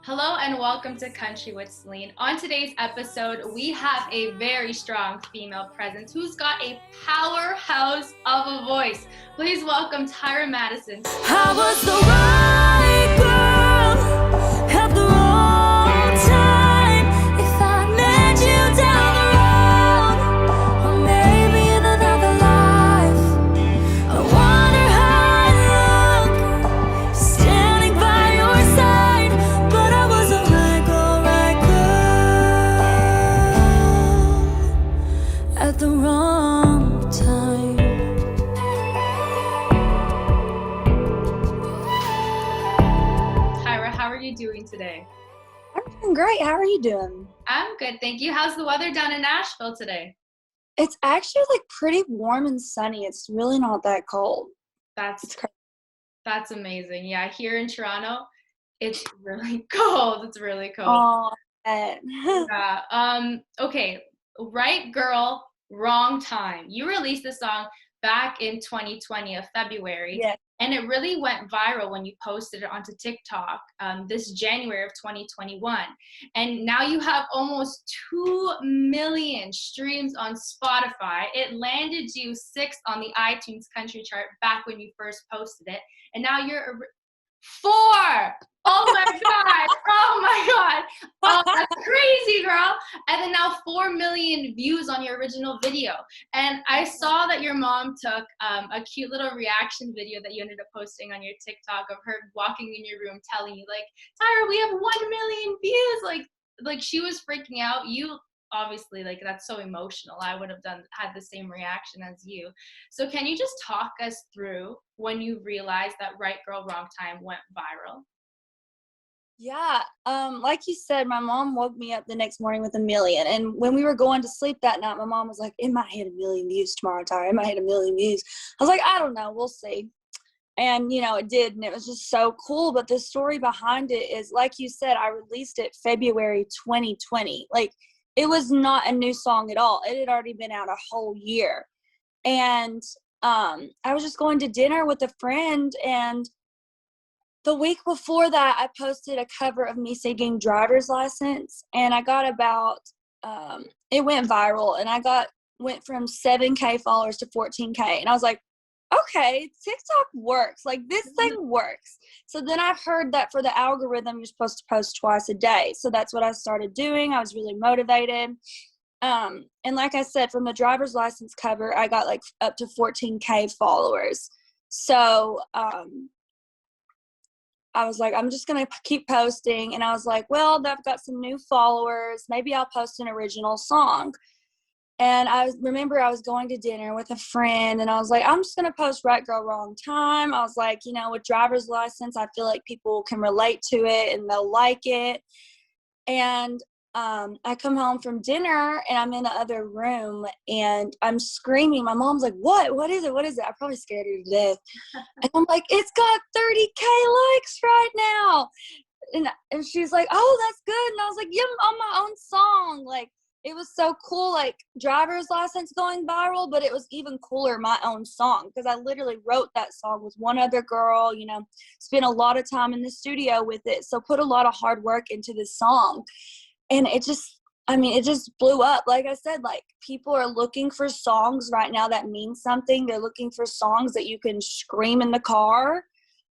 Hello and welcome to Country with Celine. On today's episode, we have a very strong female presence who's got a powerhouse of a voice. Please welcome Tyra Madison. I was the right girl at the wrong time. If I met you down the road, or maybe in another life, I wonder how I look standing by your side. But I was the right girl at the wrong time. How are you doing today? I'm doing great. How are you doing? I'm good, thank you. How's the weather down in Nashville today? It's actually like pretty warm and sunny. It's really not that cold. That's amazing. Yeah, here in Toronto, it's really cold. It's really cold. Oh, Yeah. Okay. Right girl, wrong time. You released the song back in 2020 of February. yeah. And it really went viral when you posted it onto TikTok this January of 2021. And now you have almost 2 million streams on Spotify. It landed you 6th on the iTunes country chart back when you first posted it. And now you're 4. Oh my God. Oh my God. Oh, that's crazy, girl. And then now 4 million views on your original video. And I saw that your mom took a cute little reaction video that you ended up posting on your TikTok of her walking in your room telling you, like, Tyra, we have 1 million views. Like she was freaking out. You obviously, like, that's so emotional. I would have had the same reaction as you. So can you just talk us through when you realized that Right Girl, Wrong Time went viral? Yeah. Like you said, my mom woke me up the next morning with 1 million. And when we were going to sleep that night, my mom was like, it might hit 1 million views tomorrow, Tyra. It might hit 1 million views. I was like, I don't know. We'll see. And, it did. And it was just so cool. But the story behind it is, like you said, I released it February 2020. Like, it was not a new song at all. It had already been out a whole year. And I was just going to dinner with a friend, and the week before that, I posted a cover of me singing Driver's License, and I got about, it went viral, and went from 7K followers to 14K. And I was like, okay, TikTok works. Like, this thing works. So then I've heard that for the algorithm, you're supposed to post twice a day. So that's what I started doing. I was really motivated. And like I said, from the Driver's License cover, I got like up to 14K followers. So, I was like, I'm just going to keep posting. And I was like, well, I've got some new followers. Maybe I'll post an original song. And I remember I was going to dinner with a friend, and I was like, I'm just going to post Right Girl, Wrong Time. I was like, with Driver's License, I feel like people can relate to it and they'll like it. And I come home from dinner, and I'm in the other room, and I'm screaming. My mom's like, what is it? What is it? I probably scared her to death. And I'm like, it's got 30K likes right now. And she's like, oh, that's good. And I was like, yeah, I'm on my own song. Like, it was so cool, like Driver's License going viral, but it was even cooler, my own song, because I literally wrote that song with one other girl, spent a lot of time in the studio with it. So put a lot of hard work into this song. And it just blew up. Like I said, like, people are looking for songs right now that mean something. They're looking for songs that you can scream in the car.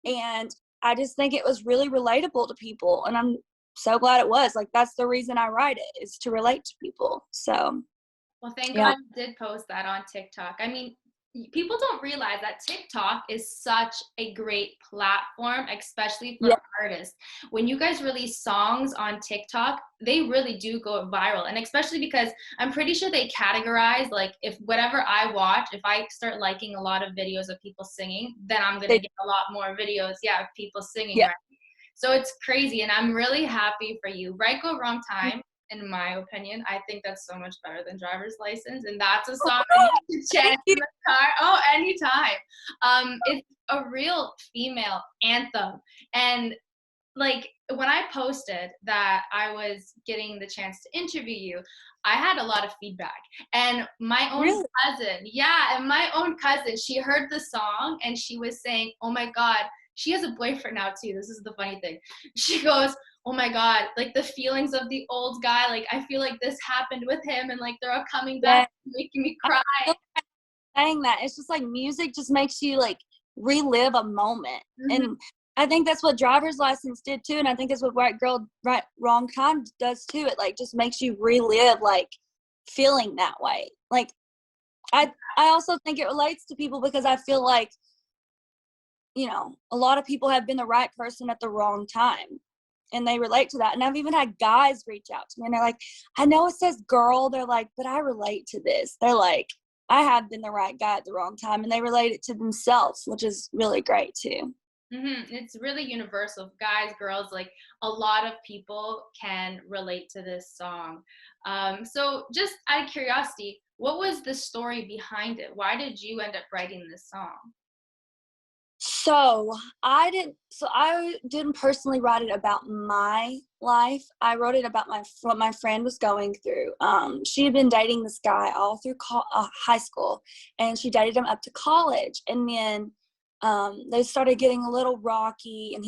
And I just think it was really relatable to people. And I'm so glad it was. Like, that's the reason I write it, is to relate to people. So, well, thank God you did post that on TikTok. I mean, people don't realize that TikTok is such a great platform, especially for artists. When you guys release songs on TikTok, they really do go viral. And especially because I'm pretty sure they categorize, like, if whatever I watch, if I start liking a lot of videos of people singing, then I'm going to get a lot more videos, of people singing, right? So it's crazy, and I'm really happy for you. Right Go, Wrong Time, in my opinion, I think that's so much better than Driver's License, and that's a song you can chant in the car. Oh, anytime. It's a real female anthem, and like, when I posted that I was getting the chance to interview you, I had a lot of feedback. And my own cousin, she heard the song and she was saying, oh my God, she has a boyfriend now too. This is the funny thing. She goes, oh my God, like the feelings of the old guy, like I feel like this happened with him and like they're all coming Yeah, back making me I cry. feel saying that. It's just like music just makes you like relive a moment. Mhm. And I think that's what Driver's License did too. And I think that's what Right Girl, Right Wrong Time does too. It like just makes you relive like feeling that way. Like I also think it relates to people because I feel like, you know, a lot of people have been the right person at the wrong time. And they relate to that. And I've even had guys reach out to me and they're like, I know it says girl. They're like, but I relate to this. They're like, I have been the right guy at the wrong time. And they relate it to themselves, which is really great too. It's really universal. Guys, girls, like a lot of people can relate to this song. So just out of curiosity, what was the story behind it? Why did you end up writing this song? So I didn't personally write it about my life. I wrote it about what my friend was going through. She had been dating this guy all through high school, and she dated him up to college. And then they started getting a little rocky, and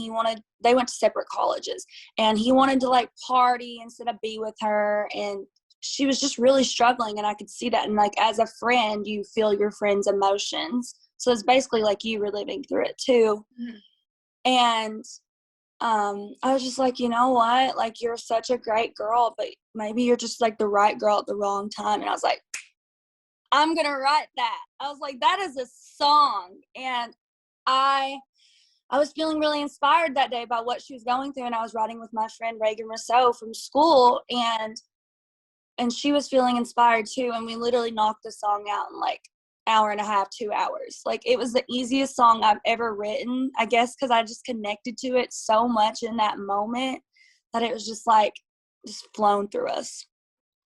they went to separate colleges, and he wanted to like party instead of be with her, and she was just really struggling, and I could see that. And like as a friend, you feel your friend's emotions. So it's basically like you were living through it too. Mhm. And I was just like, you know what? Like you're such a great girl, but maybe you're just like the right girl at the wrong time. And I was like, I'm gonna write that. I was like, that is a song. And I I was feeling really inspired that day by what she was going through. And I was riding with my friend Reagan Rousseau from school, and she was feeling inspired too. And we literally knocked the song out in like hour and a half, 2 hours. Like it was the easiest song I've ever written, I guess, because I just connected to it so much in that moment that it was just like just flown through us.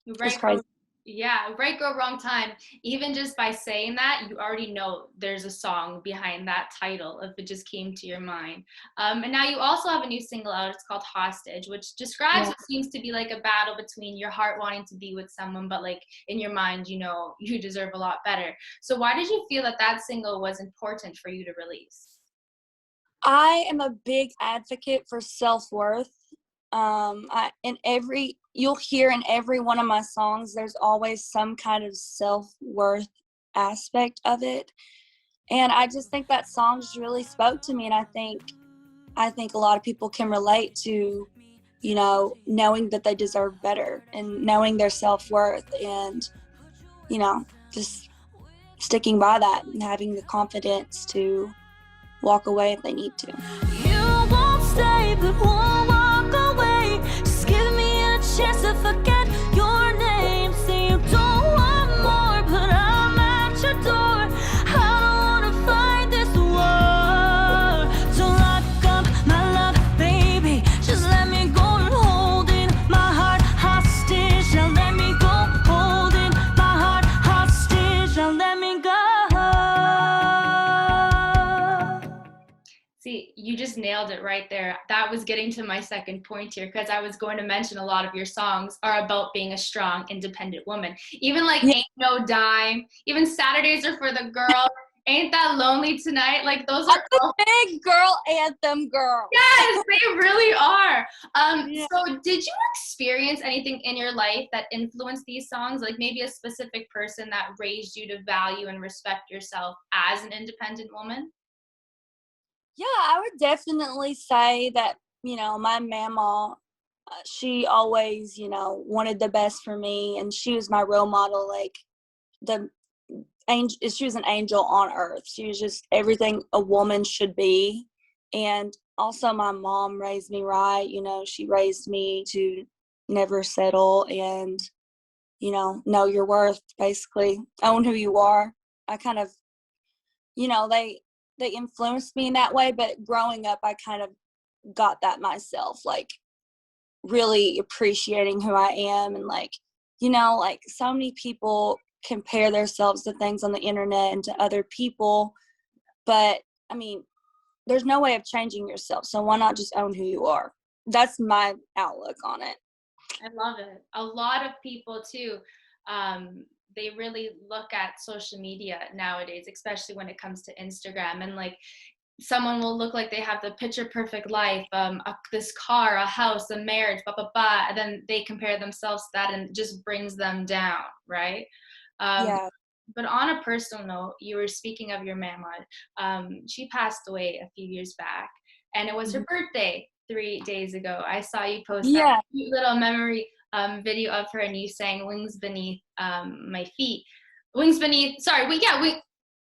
It was Right crazy. girl, yeah, right girl, wrong time. Even just by saying that, you already know there's a song behind that title if it just came to your mind. And now you also have a new single out. It's called Hostage, which describes Yeah. what seems to be like a battle between your heart wanting to be with someone, but like in your mind, you know, you deserve a lot better. So why did you feel that that single was important for you to release? I am a big advocate for self-worth. You'll hear in every one of my songs, there's always some kind of self-worth aspect of it. And I just think that song just really spoke to me. And I think a lot of people can relate to, you know, knowing that they deserve better and knowing their self-worth and, you know, just sticking by that and having the confidence to walk away if they need to. You won't stay, but won't walk away. Just give me a chance to forget your name. Say you don't want more, but I'm at your door. I don't wanna fight this war. So lock up my love, baby. Just let me go and holding my heart hostage. Now let me go, holding my heart hostage. Now let me go. See, you just nailed it right there. That was getting to my second point here because I was going to mention a lot of your songs are about being a strong, independent woman. Even like Yeah. Ain't No Dime, even Saturdays Are for the Girl, Ain't That Lonely Tonight. Like those I'm are a all, big girl anthem girl. yes, they really are. Yeah. So did you experience anything in your life that influenced these songs? Like maybe a specific person that raised you to value and respect yourself as an independent woman? Yeah, I would definitely say that, you know, my mama, she always, you know, wanted the best for me, and she was my role model. Like the angel, she was an angel on earth. She was just everything a woman should be. And also, my mom raised me right. You know, she raised me to never settle and, you know your worth. Basically, own who you are. I kind of, you know, they influenced me in that way, but growing up, I kind of got that myself, like really appreciating who I am. And like, you know, like so many people compare themselves to things on the internet and to other people, but I mean, there's no way of changing yourself, so why not just own who you are? That's my outlook on it. I love it. A lot of people too, they really look at social media nowadays, especially when it comes to Instagram. And like someone will look like they have the picture perfect life, this car, a house, a marriage, blah, blah, blah. And then they compare themselves to that and it just brings them down, right? Yeah. But on a personal note, you were speaking of your mama. She passed away a few years back, and it was her birthday 3 days ago. I saw you post that Yeah. cute little memory video of her, and you sang "Wings Beneath My Feet." Wings beneath. Sorry,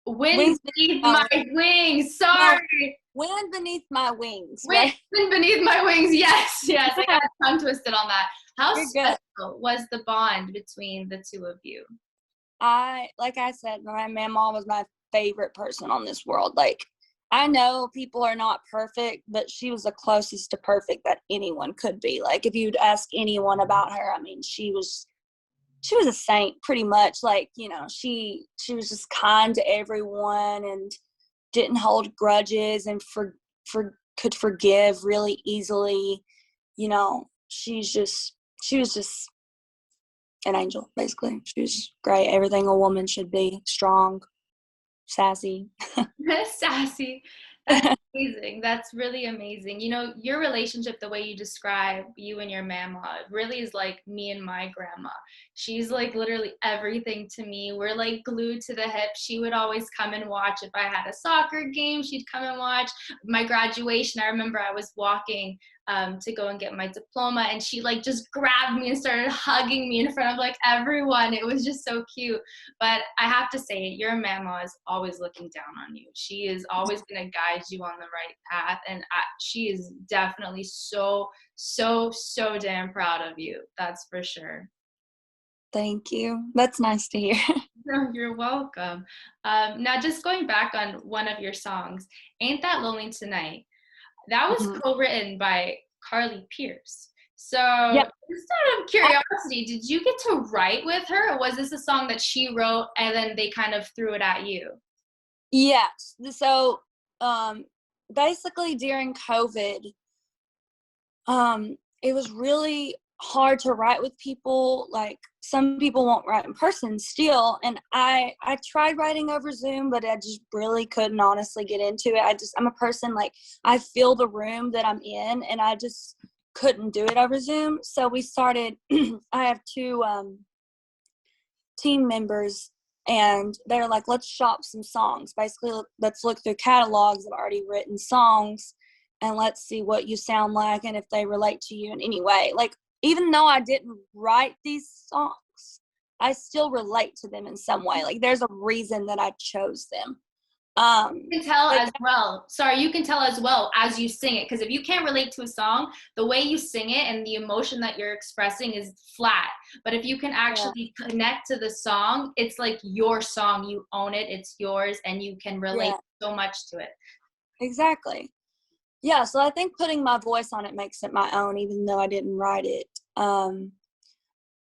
wind beneath my wings. Sorry. Wind beneath my wings. Wind beneath my wings. Yes, yes. I got tongue twisted on that. How You're special good. was the bond between the two of you? Like I said, my mama was my favorite person on this world. Like, I know people are not perfect, but she was the closest to perfect that anyone could be. Like, if you'd ask anyone about her, I mean, she was a saint pretty much. Like, you know, she was just kind to everyone and didn't hold grudges and could forgive really easily. You know, she was just an angel, basically. She was great. Everything a woman should be: strong, sassy. Sassy. That's amazing. That's really amazing. You know, your relationship, the way you describe you and your mama, really is like me and my grandma. She's like literally everything to me. We're like glued to the hip. She would always come and watch. If I had a soccer game, she'd come and watch. My graduation, I remember I was walking to go and get my diploma, and she like just grabbed me and started hugging me in front of like everyone. It was just so cute. But I have to say, your mama is always looking down on you. She is always going to guide you on the right path, and she is definitely so damn proud of you. That's for sure. Thank you. That's nice to hear. No, you're welcome. Now, just going back on one of your songs, "Ain't That Lonely Tonight," that was co-written by Carly Pierce. So, Yeah. just out of curiosity, did you get to write with her, or was this a song that she wrote and then they kind of threw it at you? Yes. So, basically during COVID, it was really hard to write with people. Like, some people won't write in person still, and I tried writing over Zoom, but I just really couldn't honestly get into it. I'm a person, like, I feel the room that I'm in, and I just couldn't do it over Zoom. So we started I have two team members, and they're like, let's shop some songs. Basically, let's look through catalogs of already written songs, and let's see what you sound like and if they relate to you in any way. Like, even though I didn't write these songs, I still relate to them in some way. Like, there's a reason that I chose them. You can tell as well. Sorry, you can tell as well as you sing it. Because if you can't relate to a song, the way you sing it and the emotion that you're expressing is flat. But if you can actually connect to the song, it's like your song. You own it. It's yours, and you can relate so much to it. Exactly. Yeah, so I think putting my voice on it makes it my own, even though I didn't write it.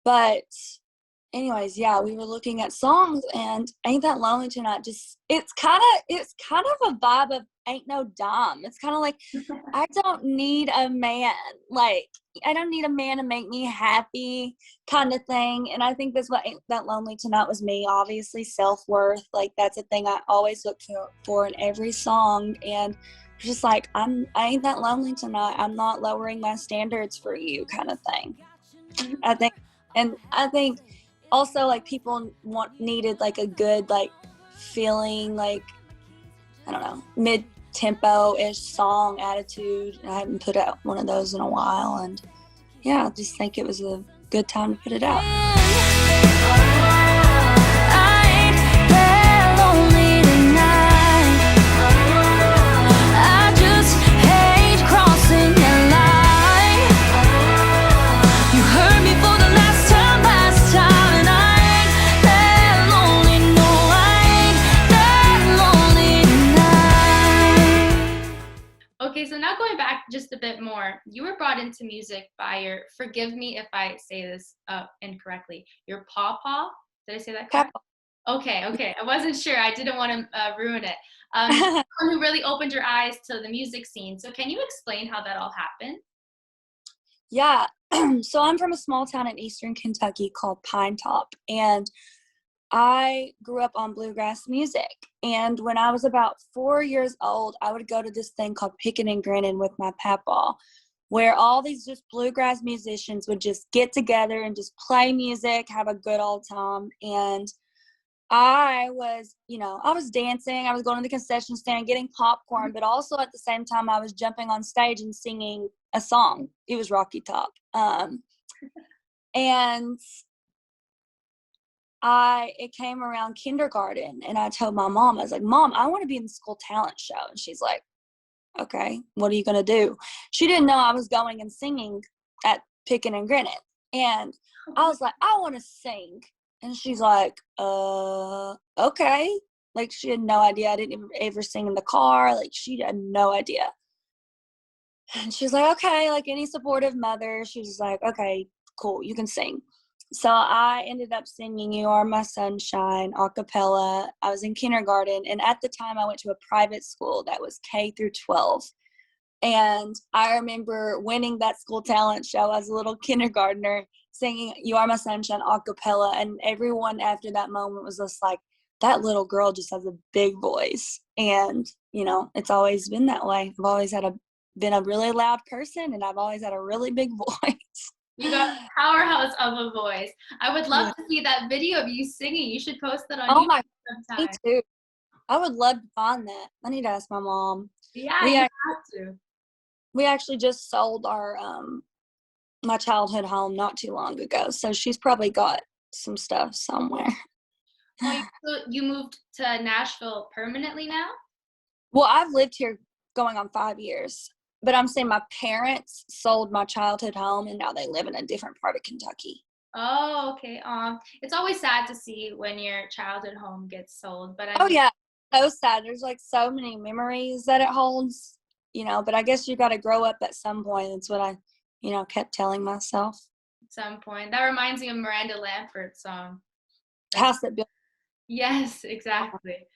But anyways, yeah, we were looking at songs, and "Ain't That Lonely Tonight" just, it's kind of a vibe of "Ain't No Dumb." It's kind of like, I don't need a man. Like, I don't need a man to make me happy, kind of thing. And I think that's what "Ain't That Lonely Tonight" was me. Obviously, self-worth. Like, that's a thing I always look for in every song. And just like, I ain't that lonely tonight. I'm not lowering my standards for you, kind of thing. I think also, like, people needed like a good, like, feeling, like, I don't know, mid-tempo-ish song attitude. I haven't put out one of those in a while, and yeah, I just think it was a good time to put it out. Okay, so now going back just a bit more, you were brought into music by your, forgive me if I say this incorrectly, your pawpaw? Did I say that correct? Okay. I wasn't sure. I didn't want to ruin it. Someone who really opened your eyes to the music scene. So can you explain how that all happened? Yeah. So I'm from a small town in eastern Kentucky called Pine Top, and I grew up on bluegrass music. And when I was about 4 years old, I would go to this thing called Pickin' and Grinnin' with my papaw, where all these just bluegrass musicians would just get together and just play music, have a good old time. And I was, I was dancing. I was going to the concession stand, getting popcorn, but also at the same time, I was jumping on stage and singing a song. It was Rocky Top. And it came around kindergarten, and I told my mom, I was like, Mom, I want to be in the school talent show. And she's like, okay, what are you going to do? She didn't know I was going and singing at Pickin' and Grinnin'. And I was like, I want to sing. And she's like, okay. Like, she had no idea. I didn't ever sing in the car. Like, she had no idea. And she's like, okay, like any supportive mother, she was like, okay, cool, you can sing. So I ended up singing You Are My Sunshine a cappella. I was in kindergarten, and at the time I went to a private school that was K through 12. And I remember winning that school talent show as a little kindergartner, singing You Are My Sunshine a cappella, and everyone after that moment was just like, that little girl just has a big voice. And, it's always been that way. I've always been a really loud person, and I've always had a really big voice. You got a powerhouse of a voice. I would love to see that video of you singing. You should post that on YouTube sometime. Me too. I would love to find that. I need to ask my mom. Yeah, you have to. We actually just sold our my childhood home not too long ago, so she's probably got some stuff somewhere. So you moved to Nashville permanently now? Well, I've lived here going on 5 years. But I'm saying my parents sold my childhood home, and now they live in a different part of Kentucky. Oh, okay. It's always sad to see when your childhood home gets sold, but yeah, so sad. There's like so many memories that it holds, but I guess you got to grow up at some point. That's what I, kept telling myself. At some point. That reminds me of Miranda Lambert's song. House That Built. Yes, exactly.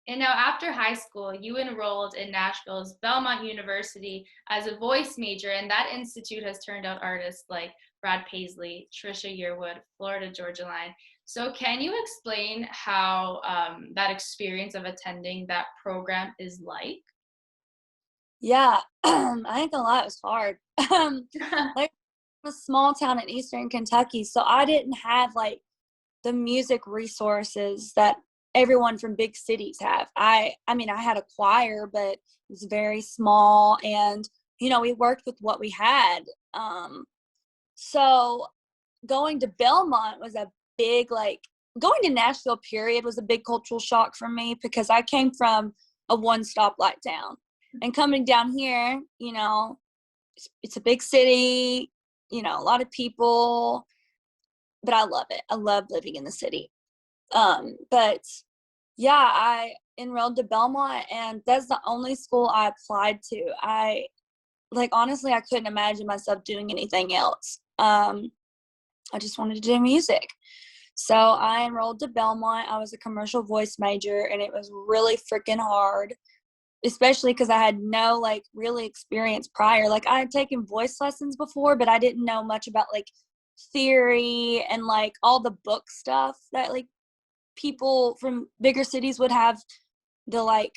And now after high school, you enrolled in Nashville's Belmont University as a voice major, and that institute has turned out artists like Brad Paisley, Trisha Yearwood, Florida Georgia Line. So can you explain how that experience of attending that program is like? Yeah, I ain't gonna lie, it was hard. Like, a small town in Eastern Kentucky, so I didn't have like the music resources that everyone from big cities have. I mean, I had a choir, but it was very small, and we worked with what we had. So going to Belmont was a big, going to Nashville period was a big cultural shock for me, because I came from a one stoplight town, and coming down here, it's a big city, a lot of people, but I love it. I love living in the city. But yeah, I enrolled to Belmont, and that's the only school I applied to. Honestly, I couldn't imagine myself doing anything else. I just wanted to do music. So I enrolled to Belmont. I was a commercial voice major, and it was really freaking hard, especially because I had no really experience prior. I had taken voice lessons before, but I didn't know much about theory and all the book stuff that people from bigger cities would have the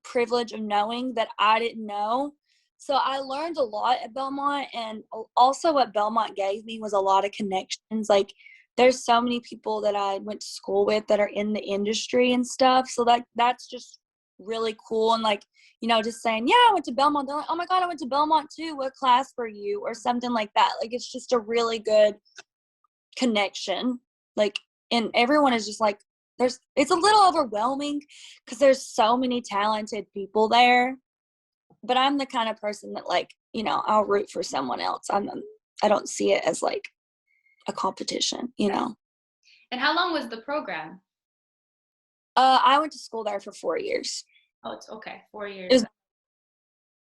privilege of knowing that I didn't know. So I learned a lot at Belmont, and also what Belmont gave me was a lot of connections. There's so many people that I went to school with that are in the industry and stuff. So that's just really cool. And just saying, yeah, I went to Belmont. They're like, oh my God, I went to Belmont too. What class were you? Or something like that. It's just a really good connection. And everyone is just it's a little overwhelming because there's so many talented people there, but I'm the kind of person that I'll root for someone else. I don't see it as a competition, And how long was the program? I went to school there for 4 years. Oh, it's okay. 4 years.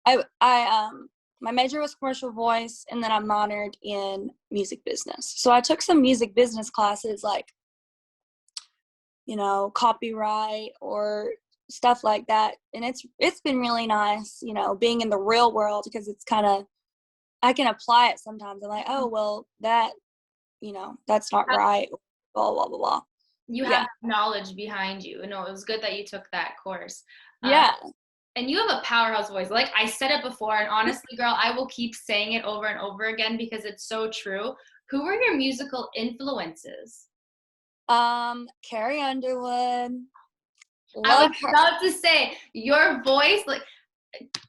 My major was commercial voice, and then I minored in music business. So I took some music business classes copyright or stuff like that. And it's been really nice, being in the real world, because it's I can apply it sometimes. I'm like, oh, well, that, that's not right, blah, blah, blah, blah. you have knowledge behind you. No, it was good that you took that course. Yeah. And you have a powerhouse voice. Like I said it before, and honestly, girl, I will keep saying it over and over again because it's so true. Who were your musical influences? Carrie Underwood. I Love was her. about to say your voice, like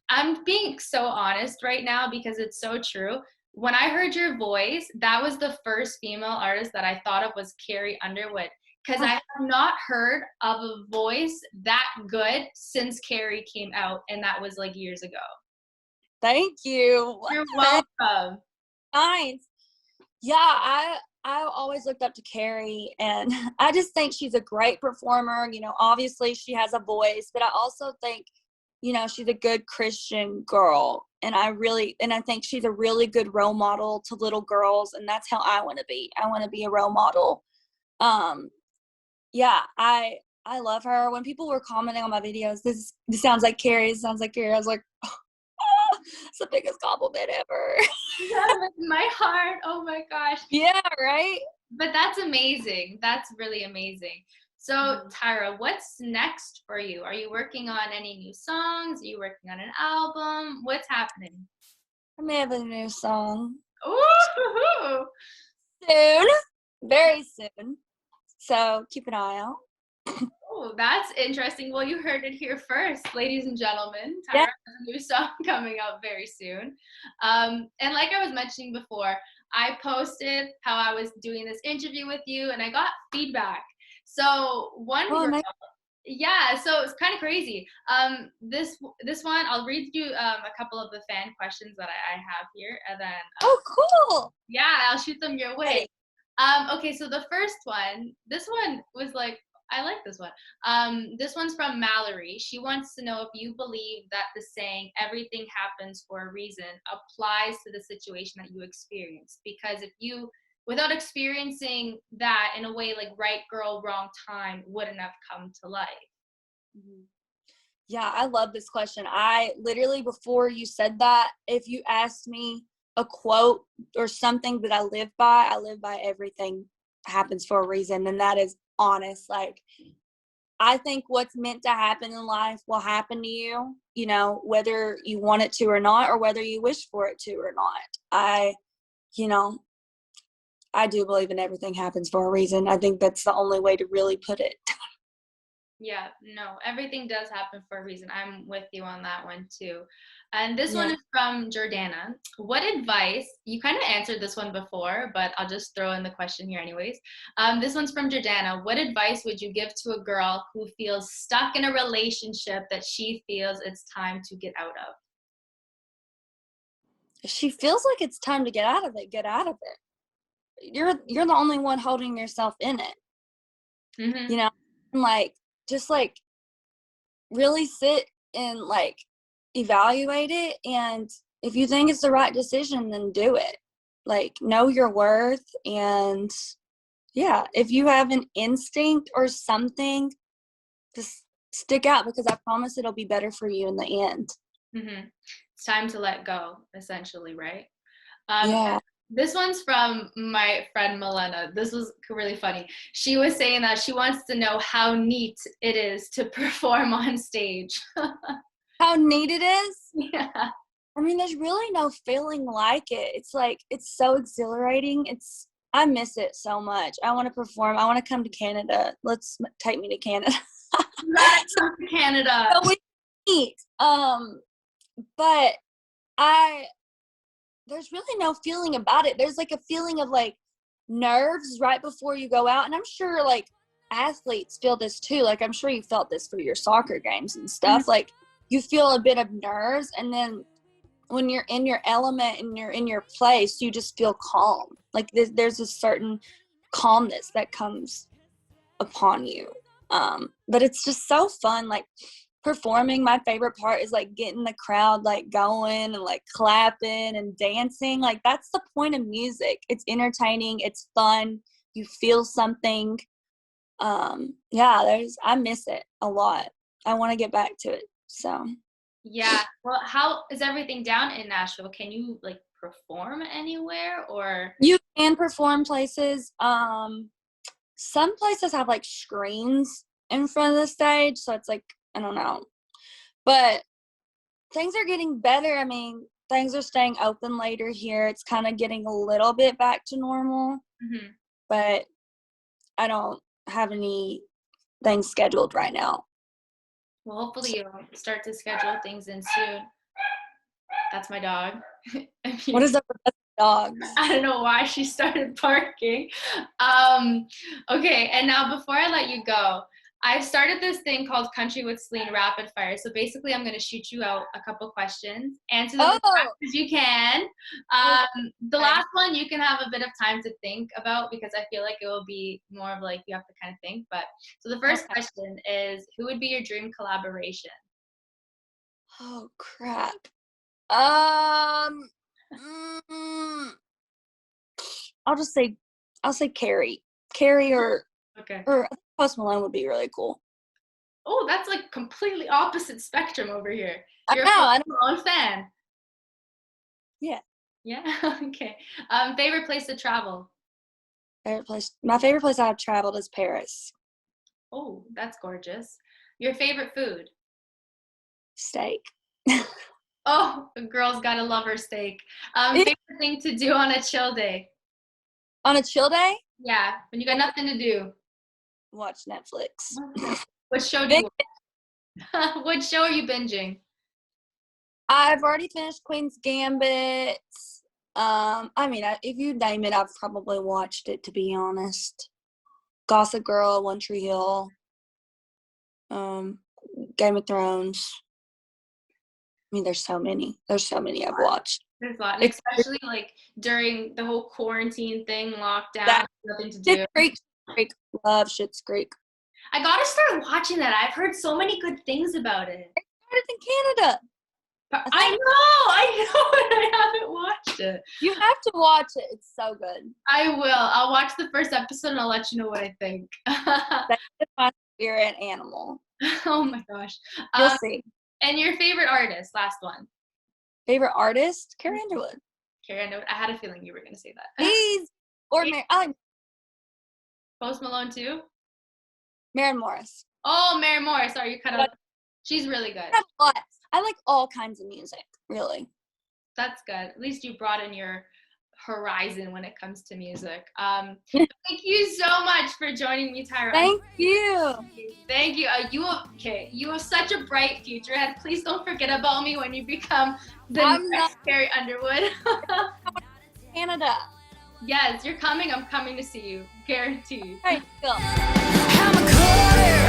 I'm being so honest right now because it's so true. When I heard your voice, that was the first female artist that I thought of was Carrie Underwood. Because I have not heard of a voice that good since Carrie came out, and that was like years ago. Thank you. You're welcome. Nice. Yeah, I always looked up to Carrie, and I just think she's a great performer. You know, obviously she has a voice, but I also think, you know, she's a good Christian girl, and I think she's a really good role model to little girls, and that's how I want to be. I want to be a role model. Yeah, I love her. When people were commenting on my videos, this sounds like Carrie, this sounds like Carrie, I was like, it's the biggest compliment ever. My heart. Oh my gosh. Yeah, right? But that's amazing. That's really amazing. So, Tyra, what's next for you? Are you working on any new songs? Are you working on an album? What's happening? I may have a new song. Ooh! Soon. Very soon. So keep an eye out. Oh, that's interesting. Well, you heard it here first, ladies and gentlemen. Tyra has a new song coming out very soon. And like I was mentioning before, I posted how I was doing this interview with you, and I got feedback. So one girl, yeah, so it's kind of crazy. This one, I'll read you a couple of the fan questions that I have here, and then oh, cool. Yeah, I'll shoot them your way. Okay, so the first one, this one was like, I like this one. This one's from Mallory. She wants to know if you believe that the saying "everything happens for a reason" applies to the situation that you experienced. Because if you, without experiencing that in a way, like right girl, wrong time wouldn't have come to life. Mm-hmm. Yeah, I love this question. I literally, before you said that, if you asked me a quote or something that I live by everything happens for a reason. And that is honest. Like, I think what's meant to happen in life will happen to you, you know, whether you want it to or not, or whether you wish for it to or not. I do believe in everything happens for a reason. I think that's the only way to really put it. Yeah, no, everything does happen for a reason. I'm with you on that one too. And this one is from Jordana. What advice, you kind of answered this one before, but I'll just throw in the question here anyways. This one's from Jordana. What advice would you give to a girl who feels stuck in a relationship that she feels it's time to get out of? If she feels like it's time to get out of it, get out of it. You're the only one holding yourself in it. Mm-hmm. You know, like, just like really sit and like evaluate it, and if you think it's the right decision, then do it. Like, know your worth, and yeah, if you have an instinct or something, just stick out, because I promise it'll be better for you in the end. Mm-hmm. It's time to let go, essentially, right? Yeah. This one's from my friend Milena. This was really funny. She was saying that she wants to know how neat it is to perform on stage. How neat it is? Yeah. I mean, there's really no feeling like it. It's like, it's so exhilarating. I miss it so much. I want to perform. I want to come to Canada. Let's take me to Canada. You gotta come to Canada. So we meet. But there's really no feeling about it. There's like a feeling of like nerves right before you go out. And I'm sure like athletes feel this too. Like, I'm sure you felt this for your soccer games and stuff. Mm-hmm. Like, you feel a bit of nerves, and then when you're in your element and you're in your place, you just feel calm. Like, there's a certain calmness that comes upon you. But it's just so fun. Like, performing, my favorite part is like getting the crowd like going and like clapping and dancing. Like, that's the point of music. It's entertaining, it's fun, you feel something. I miss it a lot. I want to get back to it. So yeah. Well, how is everything down in Nashville? Can you like perform anywhere, or you can perform places. some places have like screens in front of the stage, so it's like, I don't know. But things are getting better. I mean, things are staying open later here. It's kind of getting a little bit back to normal, but I don't have anything scheduled right now. Well, hopefully you'll start to schedule things in soon. That's my dog. What is up with the dogs? I don't know why she started barking. Okay, and now before I let you go, I've started this thing called Country with Celine Rapid Fire. So basically, I'm going to shoot you out a couple questions. Answer them as fast as you can. The last one, you can have a bit of time to think about because I feel like it will be more of like you have to kind of think. But so the first question is, who would be your dream collaboration? Oh, crap. I'll say Carrie. Carrie or Post Malone would be really cool. Oh, that's like completely opposite spectrum over here. You're a Post Malone fan. Yeah. Yeah. Okay. Favorite place to travel? My favorite place I've traveled is Paris. Oh, that's gorgeous. Your favorite food? Steak. Oh, a girl's gotta love her steak. Favorite thing to do on a chill day? On a chill day? Yeah, when you got nothing to do. Watch Netflix. What show do you watch? What show are you binging? I've already finished Queen's Gambit. I mean, if you name it, I've probably watched it, to be honest. Gossip Girl, One Tree Hill, Game of Thrones. I mean, there's so many. I've watched. There's a lot, especially like during the whole quarantine thing, lockdown, nothing to do. Schitt's Creek. Love Schitt's Creek. I gotta start watching that. I've heard so many good things about it. It started in Canada. I know, and I haven't watched it. You have to watch it. It's so good. I will. I'll watch the first episode and I'll let you know what I think. That's my spirit animal. Oh my gosh. You'll see. And your favorite artist, last one. Favorite artist? Carrie Underwood. Carrie Underwood. I had a feeling you were going to say that. He's ordinary. I like Post Malone too? Maren Morris. Oh, Maren Morris. Sorry, you cut out. She's really good. I like all kinds of music, really. That's good. At least you broaden your horizon when it comes to music. Thank you so much for joining me, Tyra. Thank you. Thank you. You have such a bright future ahead. Please don't forget about me when you become the next Carrie Underwood. Canada. Yes, you're coming. I'm coming to see you. Guaranteed. All right, go. I'm a quarter